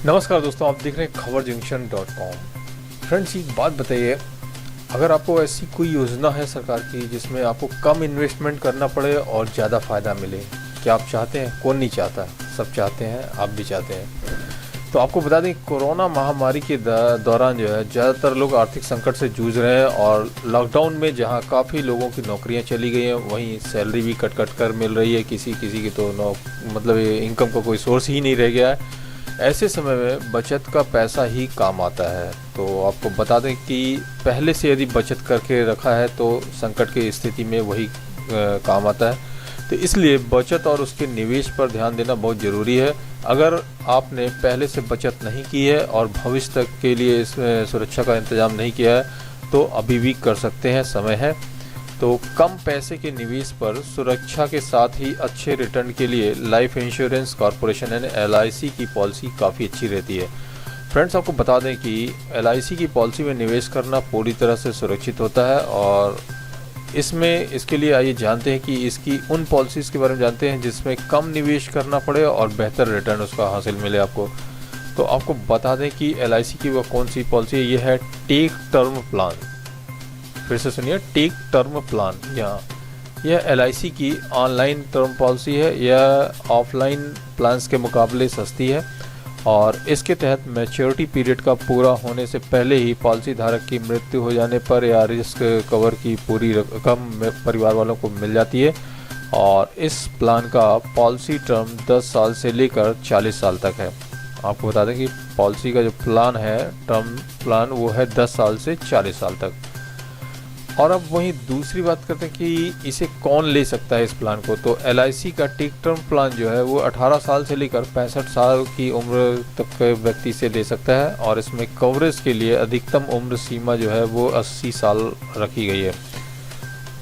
नमस्कार दोस्तों, आप देख रहे हैं खबर जंक्शन.com। फ्रेंड्स, एक बात बताइए, अगर आपको ऐसी कोई योजना है सरकार की जिसमें आपको कम इन्वेस्टमेंट करना पड़े और ज़्यादा फ़ायदा मिले, क्या आप चाहते हैं? कौन नहीं चाहता? सब चाहते हैं, आप भी चाहते हैं। तो आपको बता दें, कोरोना महामारी के दौरान जो है ज़्यादातर लोग आर्थिक संकट से जूझ रहे हैं और लॉकडाउन में जहां काफ़ी लोगों की नौकरियां चली गई हैं, वहीं सैलरी भी कट कट कर मिल रही है। किसी किसी की तो मतलब इनकम का कोई सोर्स ही नहीं रह गया है। ऐसे समय में बचत का पैसा ही काम आता है। तो आपको बता दें कि पहले से यदि बचत करके रखा है तो संकट की स्थिति में वही काम आता है। तो इसलिए बचत और उसके निवेश पर ध्यान देना बहुत ज़रूरी है। अगर आपने पहले से बचत नहीं की है और भविष्य तक के लिए इस सुरक्षा का इंतजाम नहीं किया है तो अभी भी कर सकते हैं, समय है। तो कम पैसे के निवेश पर सुरक्षा के साथ ही अच्छे रिटर्न के लिए लाइफ इंश्योरेंस कॉरपोरेशन यानी LIC की पॉलिसी काफ़ी अच्छी रहती है। फ्रेंड्स, आपको बता दें कि LIC की पॉलिसी में निवेश करना पूरी तरह से सुरक्षित होता है और इसके लिए आइए जानते हैं कि इसकी उन पॉलिसीज़ के बारे में जानते हैं जिसमें कम निवेश करना पड़े और बेहतर रिटर्न उसका हासिल मिले आपको। तो आपको बता दें कि LIC की वह कौन सी पॉलिसी है। ये है टेक टर्म प्लान। फिर से सुनिए, टेक टर्म प्लान। यह LIC की ऑनलाइन टर्म पॉलिसी है। यह ऑफलाइन प्लान्स के मुकाबले सस्ती है और इसके तहत मैच्योरिटी पीरियड का पूरा होने से पहले ही पॉलिसी धारक की मृत्यु हो जाने पर या रिस्क कवर की पूरी रकम परिवार वालों को मिल जाती है। और इस प्लान का पॉलिसी टर्म 10 साल से लेकर 40 साल तक है। आपको बता दें कि पॉलिसी का जो प्लान है, टर्म प्लान, वो है 10 साल से 40 साल तक। और अब वहीं दूसरी बात करते हैं कि इसे कौन ले सकता है इस प्लान को। तो LIC का टेक टर्म प्लान जो है वो 18 साल से लेकर 65 साल की उम्र तक के व्यक्ति से ले सकता है और इसमें कवरेज के लिए अधिकतम उम्र सीमा जो है वो 80 साल रखी गई है।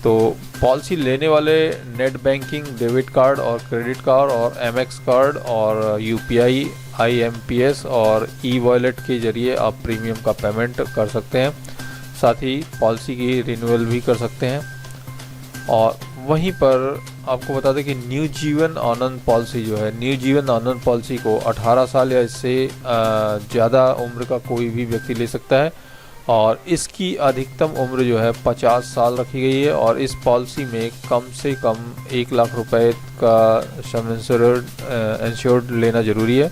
तो पॉलिसी लेने वाले नेट बैंकिंग, डेबिट कार्ड और क्रेडिट कार्ड और MX कार्ड और UPI, IMPS और ई-वॉलेट के जरिए आप प्रीमियम का पेमेंट कर सकते हैं। साथ ही पॉलिसी की रिन्यूअल भी कर सकते हैं। और वहीं पर आपको बता दें कि न्यू जीवन आनंद पॉलिसी जो है, न्यू जीवन आनंद पॉलिसी को 18 साल या इससे ज़्यादा उम्र का कोई भी व्यक्ति ले सकता है और इसकी अधिकतम उम्र जो है 50 साल रखी गई है। और इस पॉलिसी में कम से कम 1 लाख रुपए का सम इंश्योर्ड लेना ज़रूरी है।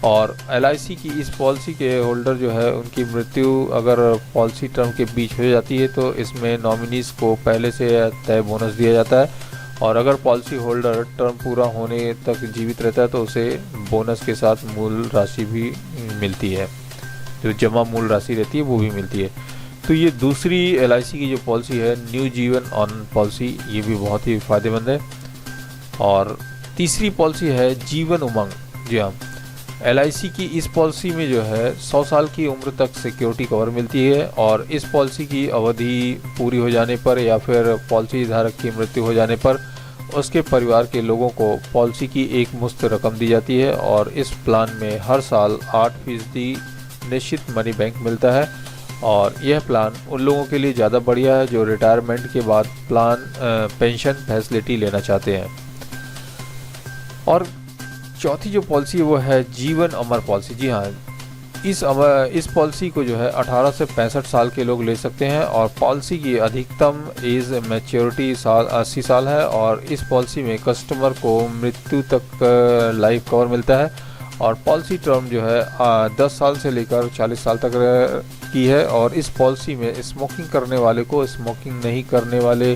और LIC की इस पॉलिसी के होल्डर जो है, उनकी मृत्यु अगर पॉलिसी टर्म के बीच हो जाती है तो इसमें नॉमिनीज़ को पहले से तय बोनस दिया जाता है। और अगर पॉलिसी होल्डर टर्म पूरा होने तक जीवित रहता है तो उसे बोनस के साथ मूल राशि भी मिलती है, जो जमा मूल राशि रहती है वो भी मिलती है। तो ये दूसरी LIC की जो पॉलिसी है, न्यू जीवन आनंद पॉलिसी, ये भी बहुत ही फ़ायदेमंद है। और तीसरी पॉलिसी है जीवन उमंग। जी हाँ, LIC की इस पॉलिसी में जो है 100 साल की उम्र तक सिक्योरिटी कवर मिलती है और इस पॉलिसी की अवधि पूरी हो जाने पर या फिर पॉलिसी धारक की मृत्यु हो जाने पर उसके परिवार के लोगों को पॉलिसी की एक मुश्त रकम दी जाती है। और इस प्लान में हर साल 8% निश्चित मनी बैंक मिलता है। और यह प्लान उन लोगों के लिए ज़्यादा बढ़िया है जो रिटायरमेंट के बाद पेंशन फैसिलिटी लेना चाहते हैं। और चौथी जो पॉलिसी है वो है जीवन अमर पॉलिसी। जी हाँ, इस पॉलिसी को जो है 18 से 65 साल के लोग ले सकते हैं और पॉलिसी की अधिकतम एज मैच्योरिटी 80 साल है। और इस पॉलिसी में कस्टमर को मृत्यु तक लाइफ कवर मिलता है। और पॉलिसी टर्म जो है 10 साल से लेकर 40 साल तक की है। और इस पॉलिसी में स्मोकिंग करने वाले को स्मोकिंग नहीं करने वाले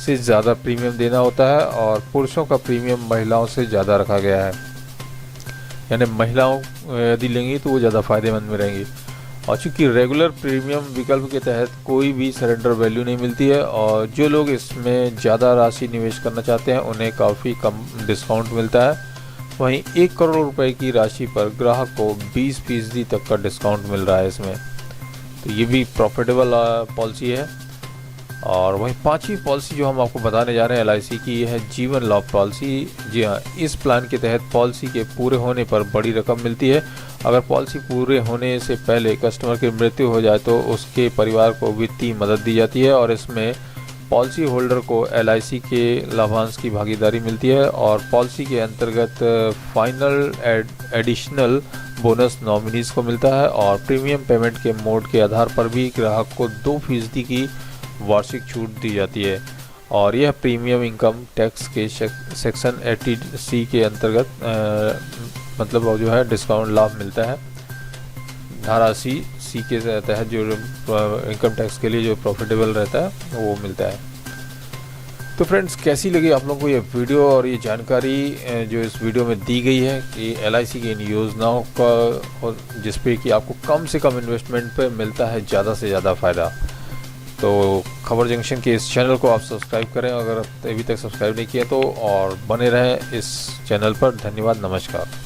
से ज़्यादा प्रीमियम देना होता है और पुरुषों का प्रीमियम महिलाओं से ज़्यादा रखा गया है, यानी महिलाओं यदि लेंगी तो वो ज़्यादा फ़ायदेमंद में रहेंगी। और चूँकि रेगुलर प्रीमियम विकल्प के तहत कोई भी सरेंडर वैल्यू नहीं मिलती है और जो लोग इसमें ज़्यादा राशि निवेश करना चाहते हैं उन्हें काफ़ी कम डिस्काउंट मिलता है। वहीं 1 करोड़ रुपए की राशि पर ग्राहक को 20% तक का डिस्काउंट मिल रहा है इसमें। तो ये भी प्रॉफिटेबल पॉलिसी है। और वहीं पांचवी पॉलिसी जो हम आपको बताने जा रहे हैं LIC की, ये है जीवन लाभ पॉलिसी। जी हाँ, इस प्लान के तहत पॉलिसी के पूरे होने पर बड़ी रकम मिलती है। अगर पॉलिसी पूरे होने से पहले कस्टमर की मृत्यु हो जाए तो उसके परिवार को वित्तीय मदद दी जाती है और इसमें पॉलिसी होल्डर को LIC के लाभांश की भागीदारी मिलती है। और पॉलिसी के अंतर्गत फाइनल एडिशनल बोनस नॉमिनीज को मिलता है और प्रीमियम पेमेंट के मोड के आधार पर भी ग्राहक को 2% की वार्षिक छूट दी जाती है और यह प्रीमियम इनकम टैक्स के सेक्शन 80C के अंतर्गत मतलब जो है डिस्काउंट लाभ मिलता है। धारा सी के तहत जो इनकम टैक्स के लिए जो प्रॉफिटेबल रहता है वो मिलता है। तो फ्रेंड्स, कैसी लगी आप लोगों को ये वीडियो और ये जानकारी जो इस वीडियो में दी गई है कि LIC की इन योजनाओं का, और जिस पे कि आपको कम से कम इन्वेस्टमेंट पे मिलता है ज़्यादा से ज़्यादा फ़ायदा। तो खबर जंक्शन के इस चैनल को आप सब्सक्राइब करें अगर अभी तक सब्सक्राइब नहीं किया तो, और बने रहें इस चैनल पर। धन्यवाद, नमस्कार।